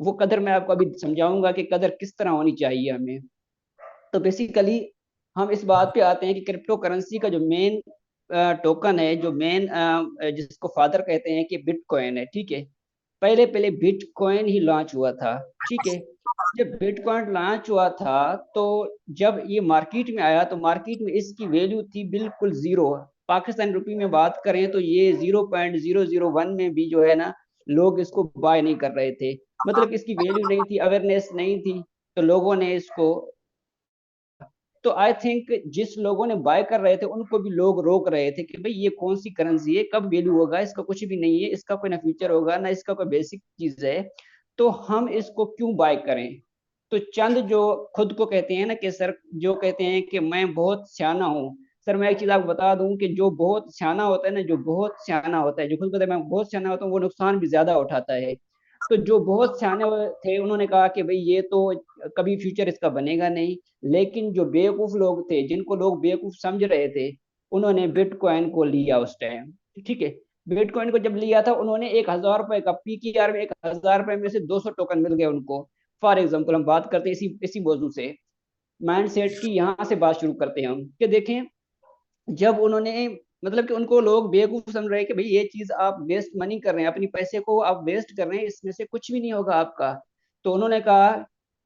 वो कदर मैं आपको अभी समझाऊंगा कि कदर किस तरह होनी चाहिए हमें। तो बेसिकली हम इस बात पे आते हैं कि क्रिप्टो करेंसी का जो मेन टोकन है, जो मेन जिसको फादर कहते हैं कि बिटकॉइन है, ठीक है। पहले पहले बिटकॉइन ही लॉन्च हुआ था, ठीक है। जब बिटकॉइन लॉन्च हुआ था, तो जब ये मार्केट में आया तो मार्केट में इसकी वैल्यू थी बिल्कुल जीरो। पाकिस्तान रुपी में बात करें तो ये 0.001 में भी जो है ना, लोग इसको बाय नहीं कर रहे थे। मतलब इसकी वैल्यू नहीं थी, अवेयरनेस नहीं थी, तो लोगों ने इसको, तो आई थिंक जिस लोगों ने बाय कर रहे थे उनको भी लोग रोक रहे थे कि भाई ये कौन सी करेंसी है, कब वैल्यू होगा, इसका कुछ भी नहीं है, इसका कोई ना फ्यूचर होगा ना इसका कोई बेसिक चीज है, तो हम इसको क्यों बाय करें। तो चंद जो खुद को कहते हैं ना कि सर, जो कहते हैं कि मैं बहुत सियाना हूँ। सर मैं एक चीज आपको बता दूं कि जो बहुत सियाना होता है ना, जो बहुत सियाना होता है, जो खुद कहता है मैं बहुत सियाना होता हूँ, वो नुकसान भी ज्यादा उठाता है। तो जो बहुत सियाने थे उन्होंने कहा कि भाई ये तो कभी फ्यूचर इसका बनेगा नहीं। लेकिन जो बेवकूफ लोग थे, जिनको लोग बेवकूफ समझ रहे थे, उन्होंने बिटकॉइन को लिया उस टाइम, ठीक है। बिटकॉइन को जब लिया था उन्होंने 1,000 रुपए का, पीकेआर में 1,000 रुपए में से 200 टोकन मिल गए उनको। फॉर एग्जाम्पल हम बात करते हैं इसी इसी मौजूद से, माइंड सेट की यहाँ से बात शुरू करते हैं हम कि देखें, जब उन्होंने, मतलब कि उनको लोग बेवकूफ समझ रहे हैं कि भाई ये चीज आप वेस्ट मनी कर रहे हैं, अपनी पैसे को आप वेस्ट कर रहे हैं, इसमें से कुछ भी नहीं होगा आपका। तो उन्होंने कहा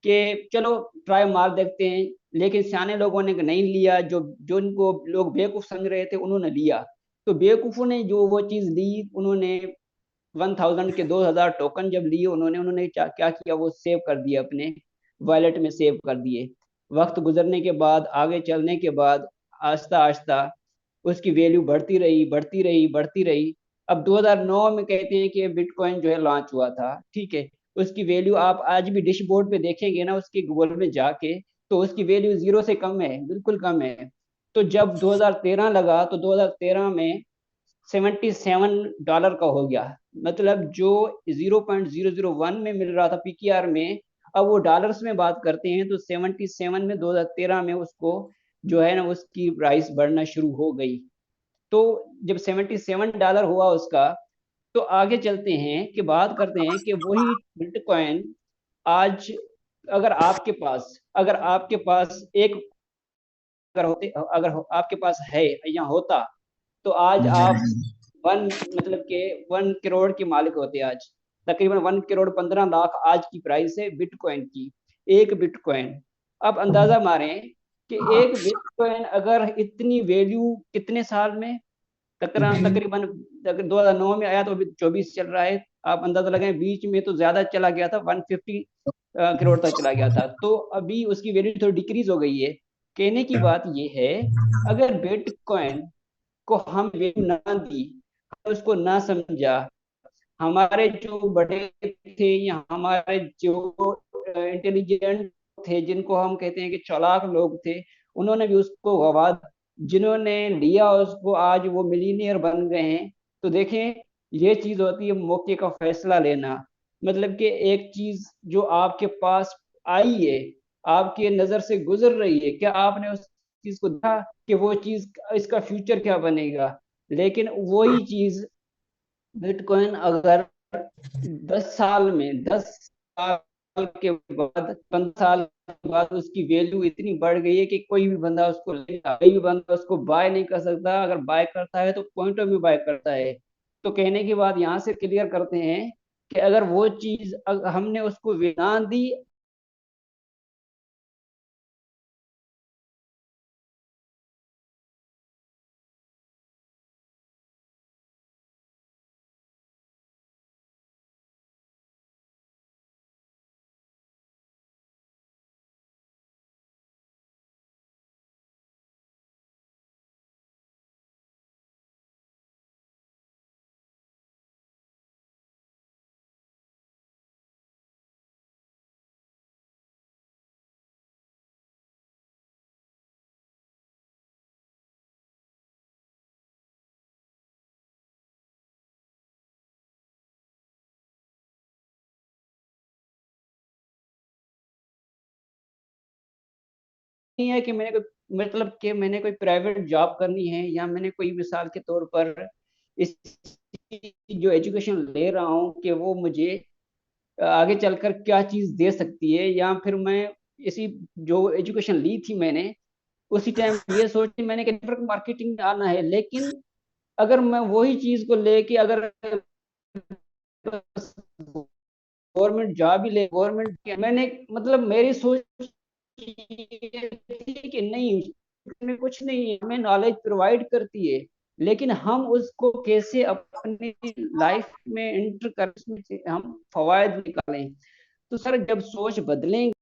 कि चलो ट्राई मार देखते हैं। लेकिन सियाने लोगों ने नहीं लिया, जो जो इनको लोग बेवकूफ समझ रहे थे उन्होंने लिया। तो बेवकूफों ने जो वो चीज ली, उन्होंने 1,000 के 2,000 टोकन जब लिए, उन्होंने उन्होंने क्या क्या किया, वो सेव कर दिए अपने वॉलेट में, सेव कर दिए। वक्त गुजरने के बाद, आगे चलने के बाद, आहिस्ता आहिस्ता उसकी वैल्यू बढ़ती रही, बढ़ती रही, बढ़ती रही। अब 2009 में कहते हैं कि बिटकॉइन जो है लॉन्च हुआ था, ठीक है। उसकी वैल्यू आप आज भी डैशबोर्ड पे देखेंगे ना, उसके गूगल में जाके, तो उसकी वैल्यू जीरो से कम है, बिल्कुल कम है। तो जब 2013 लगा तो 2013 में $77 का हो गया। मतलब जो 0.001 में मिल रहा था पीकेआर में, अब वो डॉलर्स में बात करते हैं तो 77 में 2013 में उसको जो है ना, उसकी प्राइस बढ़ना शुरू हो गई। तो जब $77 हुआ उसका, तो आगे चलते हैं कि बात करते हैं कि वही बिटकॉइन आज, अगर आपके पास एक, अगर आपके पास है या होता, तो आज जी आप जी। वन, मतलब के 1 करोड़ के मालिक होते आज। तकरीबन 1,15,00,000 आज की प्राइस है बिटकॉइन की, एक बिटकॉइन। अब अंदाजा मारें कि एक बिटकॉइन अगर इतनी वैल्यू कितने साल में, तकरीबन तकरीबन, अगर 2009 में आया तो अभी 24 चल रहा है, आप अंदाजा लगाएं, बीच में तो ज्यादा चला गया था, 150 करोड़ तक चला गया था, तो अभी उसकी वैल्यू थोड़ी डिक्रीज हो गई है। कहने की बात यह है, अगर बिटकॉइन को हम वैल्यू ना दी, उसको ना समझा, हमारे जो बड़े थे या हमारे जो इंटेलिजेंट थे, जिनको हम कहते हैं कि चालाक लोग थे, उन्होंने भी उसको गवा, जिन्होंने लिया उसको, आज वो मिलीनियर बन गए हैं। तो देखें, ये चीज होती है मौके का फैसला लेना। मतलब कि एक चीज जो आपके पास आई है, आपके नजर से गुजर रही है, क्या आपने उस चीज को देखा कि वो चीज, इसका फ्यूचर क्या बनेगा। लेकिन वही चीज बिटकॉइन अगर 10 साल के बाद, 15 साल के बाद उसकी वैल्यू इतनी बढ़ गई है कि कोई भी बंदा उसको लेगा, कोई भी बंदा उसको बाय नहीं कर सकता, अगर बाय करता है तो पॉइंट ऑफ व्यू बाय करता है। तो कहने की बात यहाँ से क्लियर करते हैं कि अगर वो चीज हमने उसको ना दी, नहीं है कि मैंने कोई, मतलब कि मैंने कोई प्राइवेट जॉब करनी है, या मैंने कोई मिसाल के तौर पर इस जो एजुकेशन ले रहा हूँ कि वो मुझे आगे चलकर क्या चीज दे सकती है, या फिर मैं इसी जो एजुकेशन ली थी मैंने उसी टाइम ये सोच के मैंने कि नेटवर्क मार्केटिंग आना है, लेकिन अगर मैं वही चीज को लेके अगर गवर्नमेंट जॉब ही ले, गवर्नमेंट मैंने मतलब मेरी सोच ये थी कि नहीं, में कुछ नहीं है, हमें नॉलेज प्रोवाइड करती है, लेकिन हम उसको कैसे अपनी लाइफ में इंटर कर, उसमें से हम फवायद निकालें। तो सर जब सोच बदलेंगे,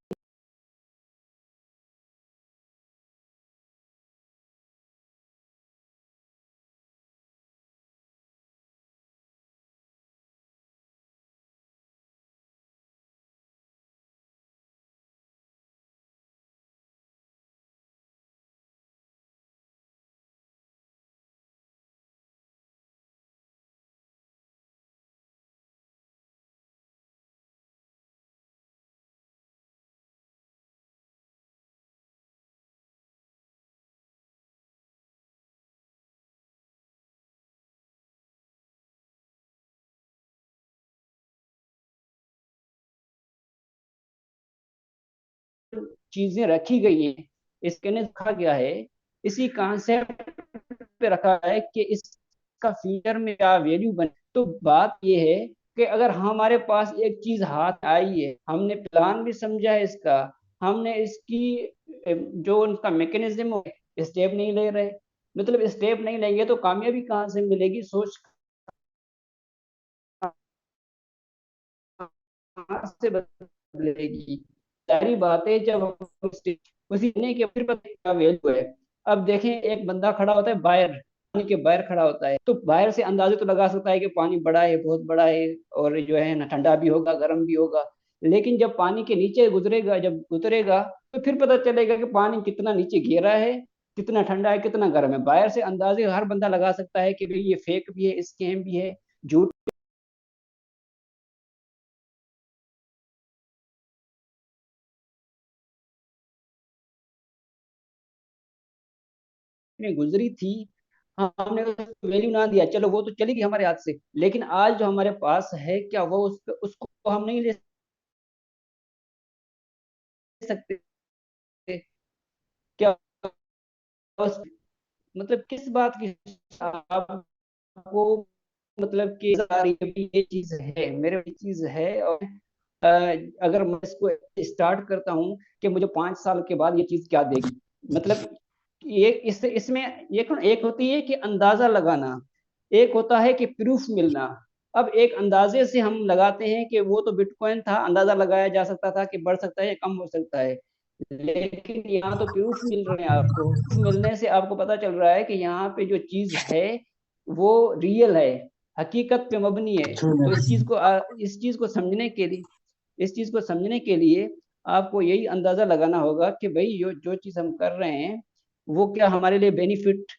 चीजें रखी गई हैं, इसके ने रखा गया है, इसी कॉन्सेप्ट पे रखा है कि इसका फ्यूचर में क्या वैल्यू बने। तो बात ये है कि अगर हमारे पास एक चीज हाथ आई है, हमने प्लान भी समझा है इसका, हमने इसकी जो उनका मैकेनिज्म स्टेप नहीं ले रहे, मतलब स्टेप नहीं लेंगे तो कामयाबी कहाँ से मिलेगी, सोच कहाँ से बदलेगी। सारी बातें जब हम उसी ने के फिर पता क्या वैल्यू है। अब देखें एक बंदा खड़ा होता है बाहर, पानी के बाहर खड़ा होता है, तो बाहर से अंदाजे तो लगा सकता है कि पानी बड़ा है, बहुत बड़ा है, और जो है ना ठंडा भी होगा गर्म भी होगा, लेकिन जब पानी के नीचे गुजरेगा, जब उतरेगा तो फिर पता चलेगा कि पानी कितना नीचे गहरा है, कितना ठंडा है, कितना गर्म है। बाहर से अंदाजे हर बंदा लगा सकता है कि भाई ये फेक भी है, स्कैम भी है, झूठ में गुजरी थी, हमने उसको वैल्यू ना दिया, चलो वो तो चली गई हमारे हाथ से, लेकिन आज जो हमारे पास है क्या वो उसको हम नहीं ले सकते? क्या उस, मतलब किस बात की आपको, मतलब कि ये चीज है, मेरे ये चीज है, और अ, अगर मैं इसको स्टार्ट करता हूँ कि मुझे 5 साल के बाद ये चीज क्या देगी, मतलब एक इसमें एक होती है कि अंदाजा लगाना, एक होता है कि प्रूफ मिलना। अब एक अंदाजे से हम लगाते हैं कि वो तो बिटकॉइन था, अंदाजा लगाया जा सकता था कि बढ़ सकता है या कम हो सकता है, लेकिन यहाँ तो प्रूफ मिल रहे हैं आपको, प्रूफ मिलने से आपको पता चल रहा है कि यहाँ पे जो चीज है वो रियल है, हकीकत पे मबनी है। तो इस चीज को समझने के लिए, इस चीज को समझने के लिए आपको यही अंदाजा लगाना होगा कि भाई जो चीज हम कर रहे हैं वो क्या हमारे लिए बेनिफिट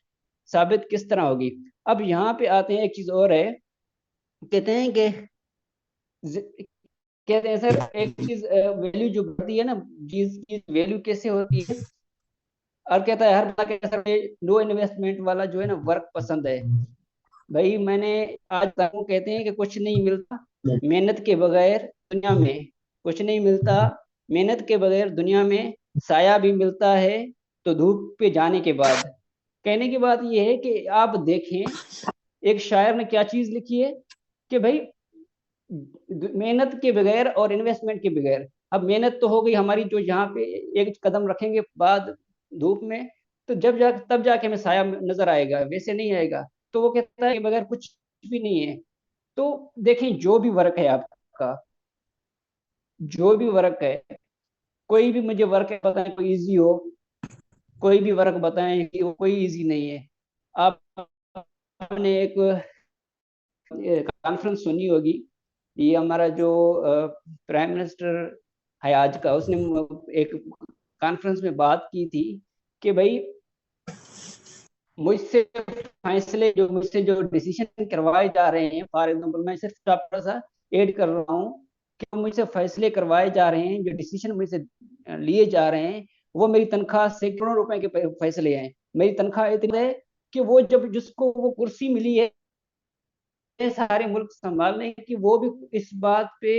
साबित किस तरह होगी। अब यहाँ पे आते हैं, एक चीज और है, कहते हैं कि कहते हैं सर एक चीज वैल्यू जो बढ़ती है ना, चीज की वैल्यू कैसे होती है, और कहता है हर बंदा कहता है सर नो इन्वेस्टमेंट वाला जो है ना वर्क पसंद है। भाई मैंने आज तक वो कहते हैं कि कुछ नहीं मिलता मेहनत के बगैर दुनिया में, कुछ नहीं मिलता मेहनत के बगैर दुनिया में, साया भी मिलता है तो धूप पे जाने के बाद। कहने की बात यह है कि आप देखें एक शायर ने क्या चीज लिखी है कि भाई मेहनत के बगैर और इन्वेस्टमेंट के बगैर, अब मेहनत तो हो गई हमारी जो यहाँ पे एक कदम रखेंगे बाद धूप में, तो जब जा तब जाके हमें साया नजर आएगा, वैसे नहीं आएगा। तो वो कहता है कि बगैर कुछ भी नहीं है। तो देखें जो भी वर्क है आपका, जो भी वर्क है, कोई भी मुझे वर्क है बताएं कोई इजी हो, कोई भी वर्क बताएं कि वो कोई इजी नहीं है। आप आपने एक कॉन्फ्रेंस सुनी होगी, ये हमारा जो प्राइम मिनिस्टर है आज का, उसने एक कॉन्फ्रेंस में बात की थी कि भाई मुझसे फैसले जो मुझसे जो डिसीजन करवाए जा रहे हैं, फॉर एग्जाम्पल मैं सिर्फ थोड़ा सा ऐड कर रहा हूँ कि मुझसे फैसले करवाए जा रहे हैं, जो डिसीजन मुझसे लिए जा रहे हैं, वो मेरी तनख्वाह से करोड़ों रुपए के फैसले हैं। मेरी तनख्वाह इतनी है कि वो जब जिसको वो कुर्सी मिली है सारे मुल्क संभालने की, वो भी इस बात पे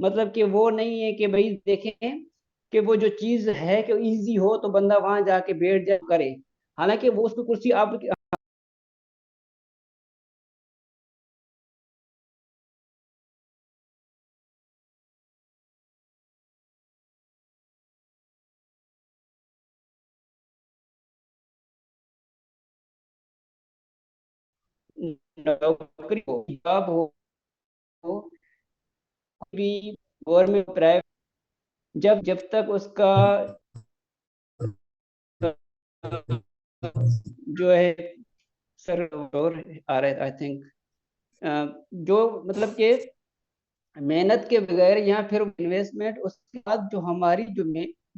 मतलब कि वो नहीं है कि भाई देखें कि वो जो चीज है कि इजी हो तो बंदा वहां जाके बैठ जाए करे। हालांकि वो उसकी कुर्सी आप नौकरी हो जॉब हो भी गवर्नमेंट प्राइवेट, जब जब तक उसका जो है सर और आ रहा है आई थिंक, जो मतलब कि मेहनत के बगैर या फिर इन्वेस्टमेंट उसके बाद जो हमारी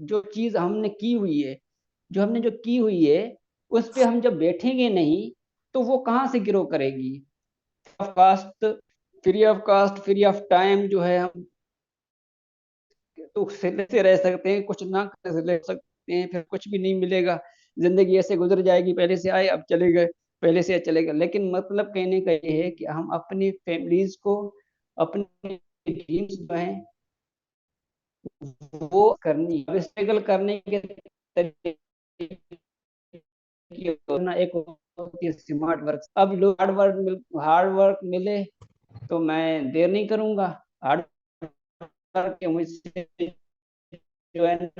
जो चीज हमने की हुई है, जो हमने जो की हुई है उस पे हम जब बैठेंगे नहीं तो वो कहाँ से ग्रो करेगी। Of cost, free of time जो है हम तो से रह सकते हैं, कुछ ना करने से रह सकते हैं, फिर कुछ भी नहीं मिलेगा। जिंदगी ऐसे गुजर जाएगी, पहले से आए अब चले गए, पहले से चले गए। लेकिन मतलब कहने का ये है कि हम अपनी फैमिलीज को, अपने ड्रीम्स जो है वो करनी, अब स्ट्रगल करने के तरीके की होना एक होती है स्मार्ट वर्क। अब लोग हार्ड वर्क मिले तो मैं देर नहीं करूंगा, हार्ड वर्क के मुझसे जो है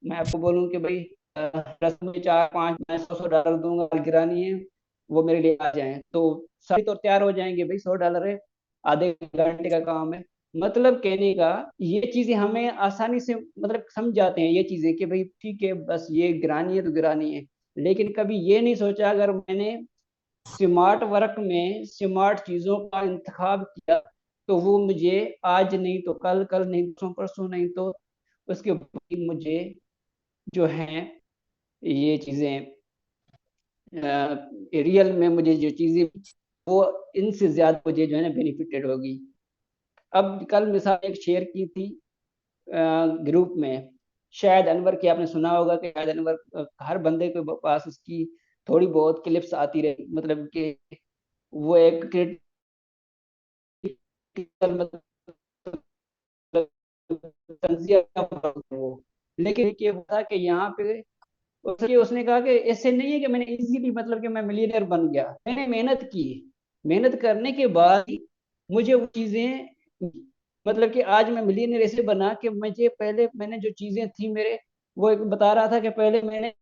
मैं आपको बोलूं कि भाई रस में चार पांच मैं 100 100 डॉलर दूंगा गिरानी है, वो मेरे लिए आ जाए तो सभी तो तैयार हो जाएंगे भाई, 100 डॉलर है, आधे घंटे का काम है। मतलब कहने का ये चीजें हमें आसानी से मतलब समझ जाते हैं ये चीजें कि भाई ठीक है बस ये गिरानी है तो गिरानी है। लेकिन कभी ये नहीं सोचा अगर मैंने स्मार्ट वर्क में स्मार्ट चीजों का इंतखाब किया तो वो मुझे आज नहीं तो कल, कल नहीं तो परसों नहीं तो उसके बाद मुझे जो है ये चीजें रियल में मुझे जो चीजें वो इनसे ज्यादा मुझे जो है ना बेनिफिटेड होगी। अब कल मिसाल एक शेयर की थी ग्रुप में, शायद अनवर की आपने सुना होगा कि शायद अनवर हर बंदे के पास उसकी थोड़ी बहुत क्लिप्स आती रहे, मतलब कि वो एक क्रिटिकल मतलब तंजिया वो। लेकिन ये था कि यहाँ पे उसने कहा कि ऐसे नहीं है कि मैंने इजीली मतलब कि मैं मिलियनर बन गया, मैंने मेहनत की, मेहनत करने के बाद ही मुझे वो चीजें मतलब कि आज मैं मिलियनर ऐसे बना कि मुझे पहले मैंने जो चीजें थी मेरे, वो एक बता रहा था कि पहले मैंने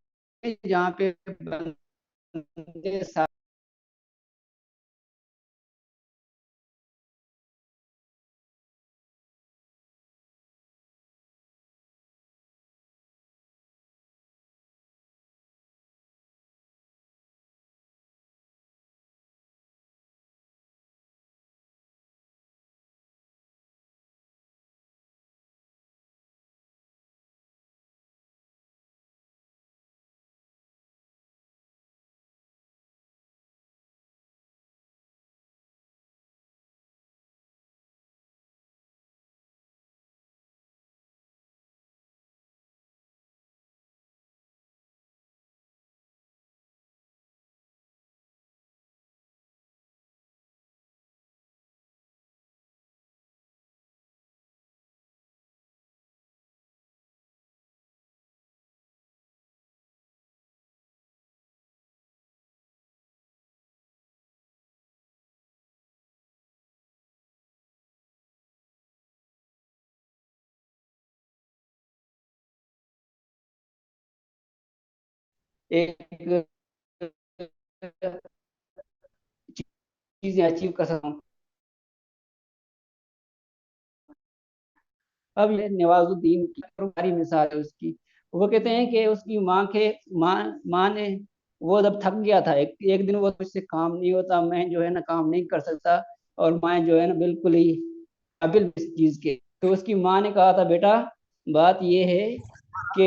जहाँ पे बंदे एक चीजें अचीव कर सकता हूँ। अब ये नवाजुद्दीन की बड़ी मिसाल है उसकी। वो कहते हैं कि उसकी माँ माँ ने, वो जब थक गया था एक दिन वो मुझसे काम नहीं होता, मैं जो है ना काम नहीं कर सकता, और मैं जो है ना बिल्कुल ही काबिल इस चीज के, तो उसकी माँ ने कहा था बेटा बात ये है कि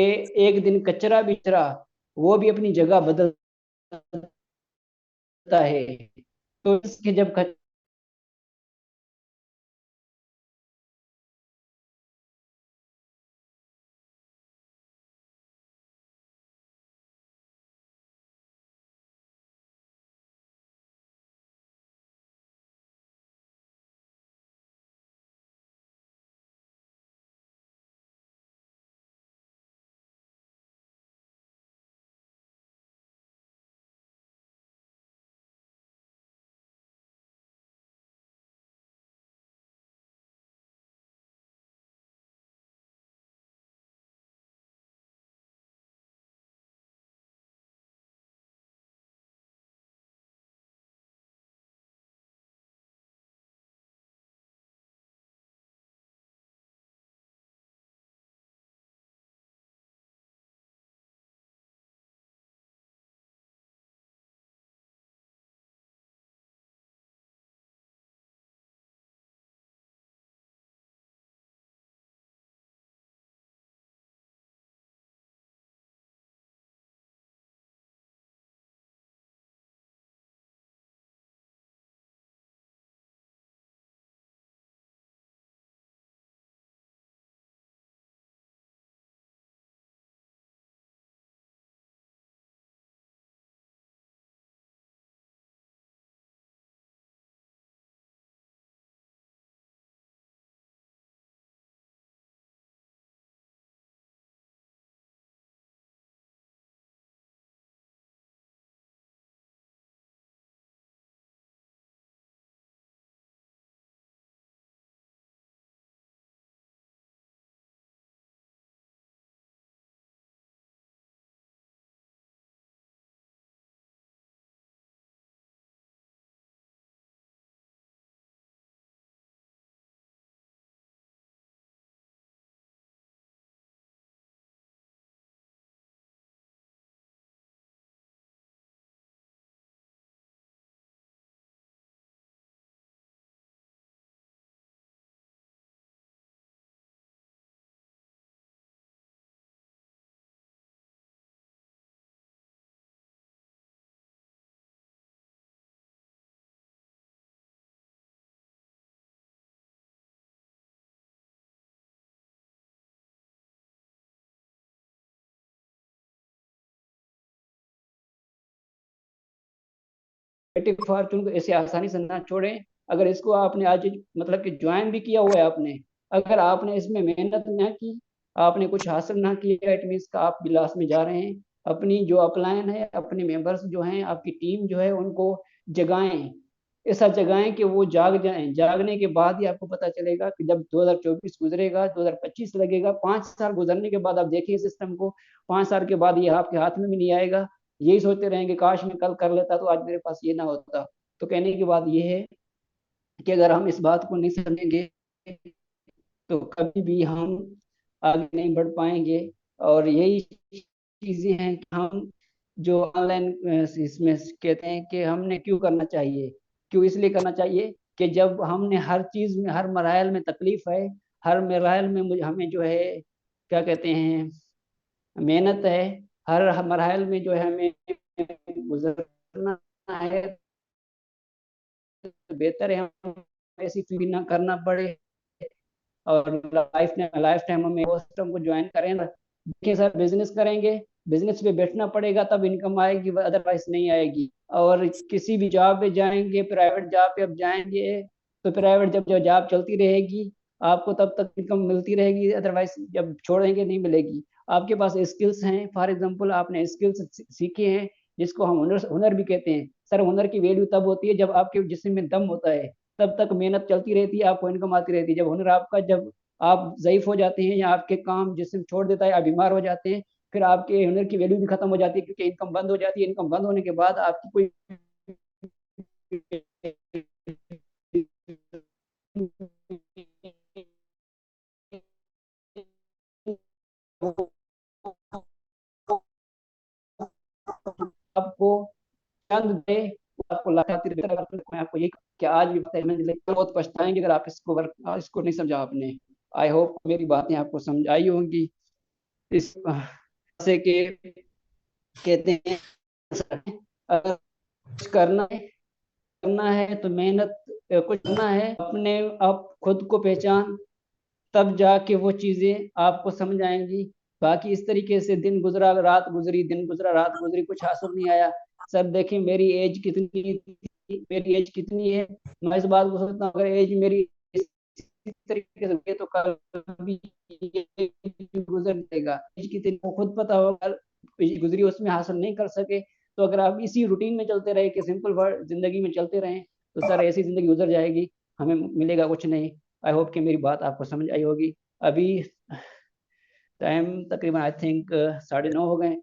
एक दिन कचरा बिचरा वो भी अपनी जगह बदलता है। तो इसके जब फॉर्चून को ऐसे आसानी से ना छोड़ें। अगर इसको आपने आज मतलब कि ज्वाइन भी किया हुआ है आपने, अगर आपने इसमें मेहनत ना की, आपने कुछ हासिल ना किया, इट मीन्स का आप विलास में जा रहे हैं। अपनी जो अपलाइन है, अपने मेंबर्स जो हैं, आपकी टीम जो है, उनको जगाएं, ऐसा जगाएं कि वो जाग जाएं। जागने के बाद ही आपको पता चलेगा कि जब 2024 गुजरेगा, 2025 लगेगा, 5 साल गुजरने के बाद आप देखिए सिस्टम को, 5 साल के बाद ये आपके हाथ में भी नहीं आएगा। यही सोचते रहेंगे काश मैं कल कर लेता तो आज मेरे पास ये ना होता। तो कहने की बात ये है कि अगर हम इस बात को नहीं समझेंगे तो कभी भी हम आगे नहीं बढ़ पाएंगे। और यही चीजें हैं कि हम जो ऑनलाइन इसमें कहते हैं कि हमने क्यों करना चाहिए, क्यों इसलिए करना चाहिए कि जब हमने हर चीज में, हर मराहल में तकलीफ है, हर मराहल में मुझे हमें जो है क्या कहते हैं मेहनत है, हर मराहल में जो है हमें गुजरना है, तो बेहतर है हम ऐसी फील ना करना पड़े। और लाइफ टाइम हमें वो सिस्टम को ज्वाइन करें ना। देखिए सर, बिजनेस करेंगे, बिजनेस पे बैठना पड़ेगा तब इनकम आएगी, अदरवाइज नहीं आएगी। और किसी भी जॉब पे जाएंगे, प्राइवेट जॉब पे अब जाएंगे, तो प्राइवेट जब जो जॉब चलती रहेगी आपको तब तक इनकम मिलती रहेगी, अदरवाइज जब छोड़ेंगे नहीं मिलेगी। आपके पास स्किल्स हैं, फॉर एग्जांपल आपने स्किल्स सीखे हैं, जिसको हम हुनर हुनर भी कहते हैं। सर, हुनर की वैल्यू तब होती है जब आपके जिस्म में दम होता है, तब तक मेहनत चलती रहती है, आपको इनकम आती रहती है। जब हुनर आपका, जब आप ज़यीफ हो जाते हैं या आपके काम जिस्म छोड़ देता है, आप बीमार हो जाते हैं, फिर आपके हुनर की वैल्यू भी खत्म हो जाती है, क्योंकि इनकम बंद हो जाती है। इनकम बंद होने के बाद आपकी कोई आपको चंद दे, आपको लगातार मैं आपको यही कि आज भी बहुत पछताएंगे अगर आप इसको इसको नहीं समझा आपने। आई होप मेरी बातें आपको समझ आई होंगी। इस से के कहते हैं अगर कुछ करना है तो मेहनत, कुछ करना है अपने आप खुद को पहचान, तब जाके वो चीजें आपको समझ आएंगी। बाकी इस तरीके से दिन गुजरा रात गुजरी, दिन गुजरा रात गुजरी, कुछ हासिल नहीं आया। सर देखिए मेरी एज कितनी थी, मेरी एज कितनी है, मैं इस बात को सोचता हूँ अगर एज मेरी इस तरीके से हुई है, तो कभी गुजर जाएगा। एज कितनी को खुद पता होगा, गुजरी उसमें हासिल नहीं कर सके, तो अगर आप इसी रूटीन में चलते रहे कि सिंपल वर्ड जिंदगी में चलते रहें, तो सर ऐसी जिंदगी गुजर जाएगी, हमें मिलेगा कुछ नहीं। आई होप कि मेरी बात आपको समझ आई होगी। अभी टाइम तकरीबन आई थिंक 9:30 हो गए।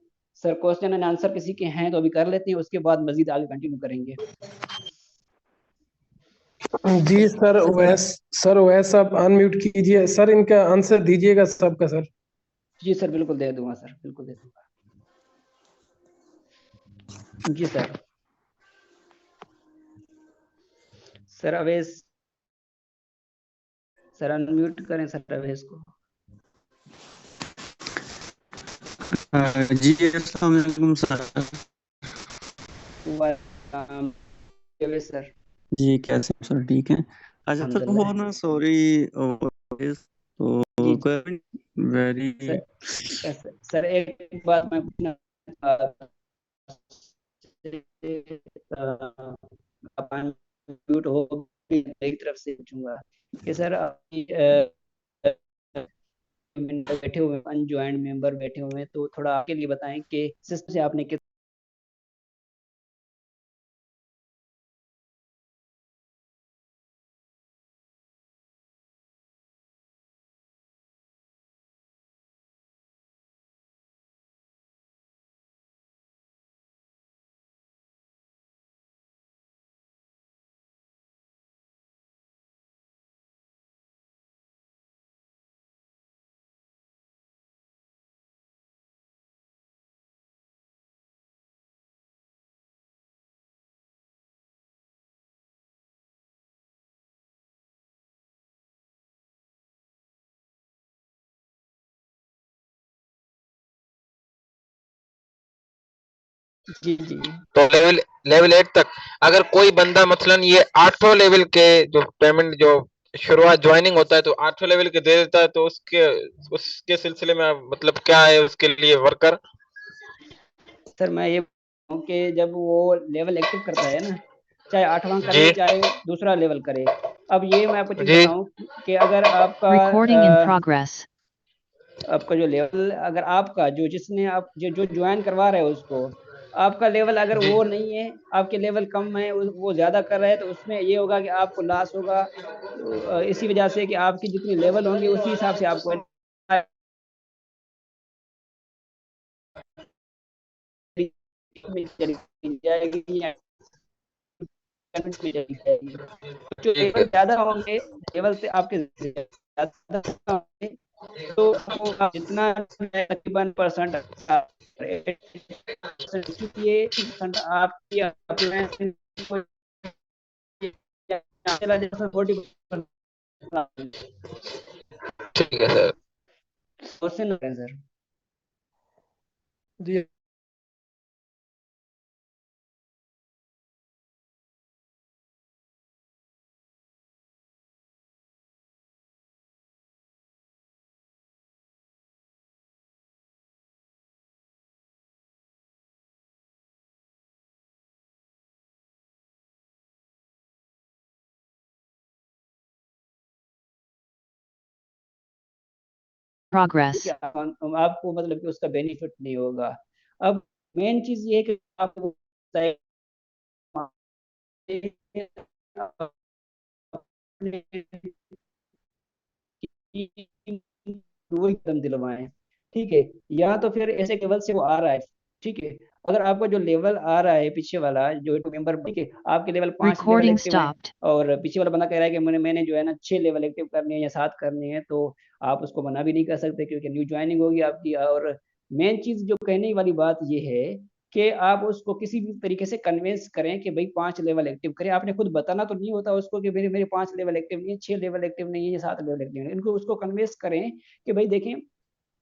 सर क्वेश्चन एंड आंसर किसी के हैं तो अभी कर लेते हैं, उसके बाद मजीद आगे कंटिन्यू करेंगे। जी सर, वैस आप अनम्यूट कीजिए सर, इनका आंसर दीजिएगा सबका सर। जी सर, बिल्कुल दे दूंगा सर, बिल्कुल दे दूंगा। जी sir. Sir Avesh, sir unmute करें सर अवेश को। जी अस्सलाम वालेकुम सर। अवेश सर। जी कैसे हैं सर? ठीक है। अच्छा सर अल्हम्दुलिल्लाह। वो ना सॉरी तो जी वेरी सर, सर एक बात मैं पूछना, म्यूट हो मेरी तरफ से पूछूंगा कि सर अभी बैठे हुए अनज्वाइंट मेंबर बैठे हुए हैं, तो थोड़ा आपके लिए बताएं कि सिस्टम से आपने किस। जी जी तो लेवल लेवल 8 तक अगर कोई बंदा मसलन ये 8वां लेवल के जो पेमेंट जो शुरुआत ज्वाइनिंग होता है तो 8वां लेवल के दे देता है, तो उसके उसके सिलसिले में मतलब क्या है उसके लिए वर्कर? सर मैं ये कि जब वो लेवल एक्टिव करता है ना, चाहे 8वां करे जी चाहे दूसरा लेवल करे। अब ये मैं आपको चीज जी बताऊं कि अगर आपका Recording in progress. आपका जो लेवल, अगर आपका जो जिसने आप जो ज्वाइन करवा रहे हो उसको, आपका लेवल अगर जी वो नहीं है, आपके लेवल कम है, वो ज्यादा कर रहा है, तो उसमें ये होगा कि आपको लॉस होगा। तो इसी वजह से कि आपकी जितनी लेवल होंगे उसी हिसाब से आपको में चली जाएगी या पेमेंट में चली जाएगी। जो ठीक लेवल है ज्यादा होंगे, लेवल से आपके ज्यादा होंगे, तो आपको जितना तकरीबन परसेंट चूंकि ये 80% आपकी अपलाइन को चला जाए 40% ठीक है सर। क्वेश्चन है सर। जी Progress. आपको मतलब कि उसका बेनिफिट नहीं होगा। अब मेन चीज ये है कि आपको वो एकदम दिलवाएं, ठीक है। या तो फिर ऐसे लेवल से वो आ रहा है, ठीक है। अगर आपका जो लेवल आ रहा है पीछे वाला जो मेंबर, ठीक है, आपके लेवल 5 लेवल Recording एक्टिव हैं stopped. और पीछे वाला बंदा कह रहा है कि मैंने जो है ना 6 लेवल एक्टिव करनी है या 7 करनी है, तो आप उसको मना भी नहीं कर सकते क्योंकि न्यू ज्वाइनिंग होगी आपकी। और मेन चीज जो कहने वाली बात ये है कि आप उसको किसी भी तरीके से कन्विंस करें कि भाई 5 लेवल एक्टिव करें। आपने खुद बताना तो नहीं होता उसको कि मेरे मेरे 5 लेवल एक्टिव नहीं है, 6 लेवल एक्टिव नहीं है या 7 लेवल एक्टिव नहीं है। इनको उसको कन्विंस करें कि भाई देखें,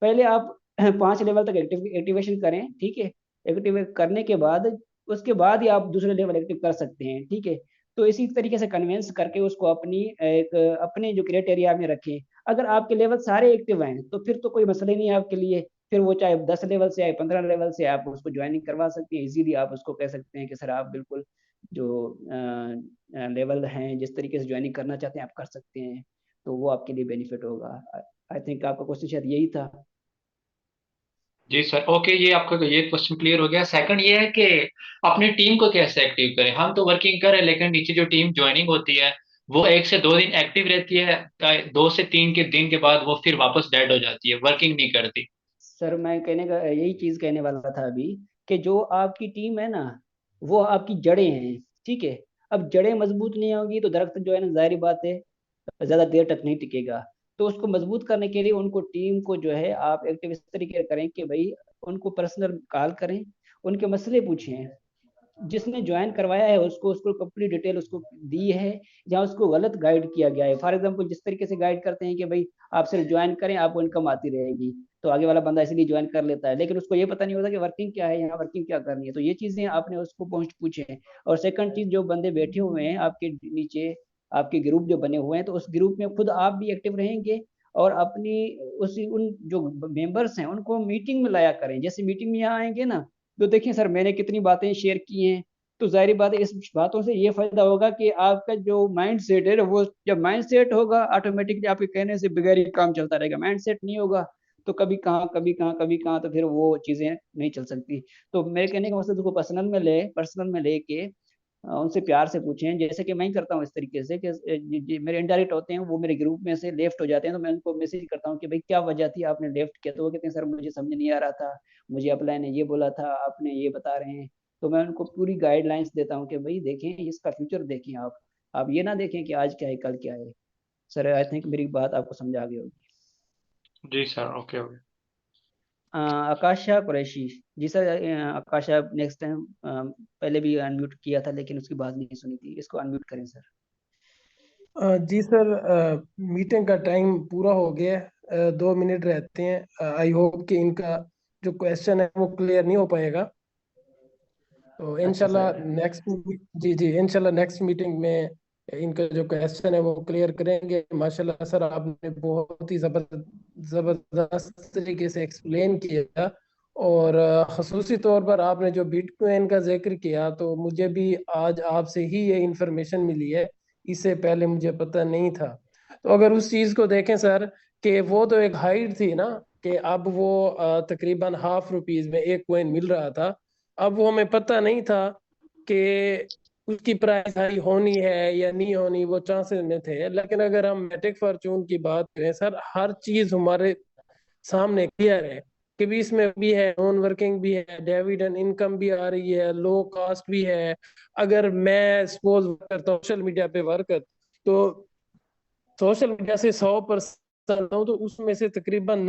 पहले आप 5 लेवल तक एक्टिवेशन करें, ठीक है। एक्टिवेट करने के बाद उसके बाद ही आप दूसरे लेवल एक्टिव कर सकते हैं, ठीक है। तो इसी तरीके से कन्विंस करके उसको अपनी एक अपने जो क्राइटेरिया में रखें। अगर आपके लेवल सारे एक्टिव हैं तो फिर तो कोई मसला ही नहीं है आपके लिए। फिर वो चाहे 10 लेवल से आए 15 लेवल से, आप उसको ज्वाइनिंग करवा सकते हैं इजीली। आप उसको कह सकते हैं कि सर आप बिल्कुल जो लेवल हैं जिस तरीके से ज्वाइनिंग करना चाहते हैं आप कर सकते हैं, तो वो आपके लिए बेनिफिट होगा। आई थिंक आपका क्वेश्चन शायद यही था। जी सर, ओके, ये आपका ये क्वेश्चन क्लियर हो गया। सेकंड ये है कि अपनी टीम को कैसे एक्टिव करें। हम तो वर्किंग करें लेकिन नीचे जो टीम ज्वाइनिंग होती है वो 1 से 2 दिन एक्टिव रहती है, 2 से 3 के दिन के बाद वो फिर वापस डेड हो जाती है, वर्किंग नहीं करती। सर मैं कहने का यही चीज कहने वाला था अभी कि जो आपकी टीम है ना, वो आपकी जड़ें हैं, ठीक है। अब जड़ें मजबूत नहीं होगी तो दरख्त जो है ना, जाहिर बात है ज्यादा देर तक नहीं टिकेगा। तो उसको मजबूत करने के लिए उनको टीम को जो है आप एक्टिव इस तरीके से करें कि भाई उनको पर्सनल कॉल करें, उनके मसले पूछें। जिसने ज्वाइन करवाया है उसको उसको कंप्लीट डिटेल उसको दी है, जहाँ उसको गलत गाइड किया गया है। फॉर एग्जांपल जिस तरीके से गाइड करते हैं कि भाई आप सिर्फ ज्वाइन करें आपको इनकम आती रहेगी, तो आगे वाला बंदा इसलिए ज्वाइन कर लेता है, लेकिन उसको ये पता नहीं होता कि वर्किंग क्या है, यहाँ वर्किंग क्या करनी है। तो ये चीजें आपने उसको पहुंच पूछे। और सेकंड चीज, जो बंदे बैठे हुए हैं आपके नीचे, आपके ग्रुप जो बने हुए हैं, तो उस ग्रुप में खुद आप भी एक्टिव रहेंगे और अपनी उसी उन जो मेंबर्स हैं उनको मीटिंग में लाया करें। जैसे मीटिंग में यहाँ आएंगे ना, तो देखिए सर मैंने कितनी बातें शेयर की हैं, तो जाहिर बात है इस बातों से ये फायदा होगा कि आपका जो माइंड सेट है वो, जब माइंड सेट होगा ऑटोमेटिकली आपके कहने से बगैर ही काम चलता रहेगा। माइंड सेट नहीं होगा तो कभी कहाँ कभी कहाँ कभी कहाँ, तो फिर वो चीजें नहीं चल सकती। तो मेरे कहने का मतलब उसको पर्सनल में लेके उनसे प्यार से पूछें, जैसे कि मैं ही करता हूँ इस तरीके से कि मेरे इनडायरेक्ट होते हैं, वो मेरे ग्रुप में से लेफ्ट हो जाते हैं, तो मैं उनको मैसेज करता हूँ कि भाई क्या वजह थी आपने लेफ्ट किया। तो वो कहते हैं सर मुझे समझ नहीं आ रहा था, मुझे अपलाइन ने ये बोला था, आपने ये बता रहे हैं। तो मैं उनको पूरी गाइडलाइंस देता हूँ कि भाई देखें इसका फ्यूचर देखें, आप ये ना देखें कि आज क्या है कल क्या है। सर आई थिंक मेरी बात आपको समझ आ गई होगी। जी सर, ओके ओके। आकाशा कुरैशी। जी सर, आकाशा नेक्स्ट टाइम पहले भी अनम्यूट किया था लेकिन उसकी बात नहीं सुनी थी, इसको अनम्यूट करें सर। जी सर, मीटिंग का टाइम पूरा हो गया है, 2 मिनट रहते हैं। आई होप कि इनका जो क्वेश्चन है वो क्लियर नहीं हो पाएगा। तो अच्छा इंशाल्लाह सर। इंशाल्लाह नेक्स्ट मीटिंग में इनका जो क्वेश्चन है वो क्लियर करेंगे। माशाल्लाह सर, आपने बहुत ही जबरदस्त तरीके से एक्सप्लेन किया और खसूसी तौर पर आपने जो बिटकॉइन का जिक्र किया, तो मुझे भी आज आपसे ही ये इंफॉर्मेशन मिली है, इससे पहले मुझे पता नहीं था। तो अगर उस चीज़ को देखें सर, कि वो तो एक हाइट थी ना, कि अब वो तकरीबन ₹0.5 में एक कॉइन मिल रहा था। अब वो हमें पता नहीं था कि उसकी प्राइस हाई होनी है या नहीं होनी, वो चांसेस में थे। लेकिन अगर हम मेटिक फॉर्चून की बात करें सर, हर चीज हमारे सामने क्लियर है कि भी इसमें भी है, नॉन वर्किंग भी है, डिविडेंड इनकम भी आ रही है, लो कॉस्ट भी है। अगर मैं सपोज करता हूँ सोशल मीडिया पे वर्क, तो सोशल मीडिया से 100% हूँ, तो उसमें से तकरीबन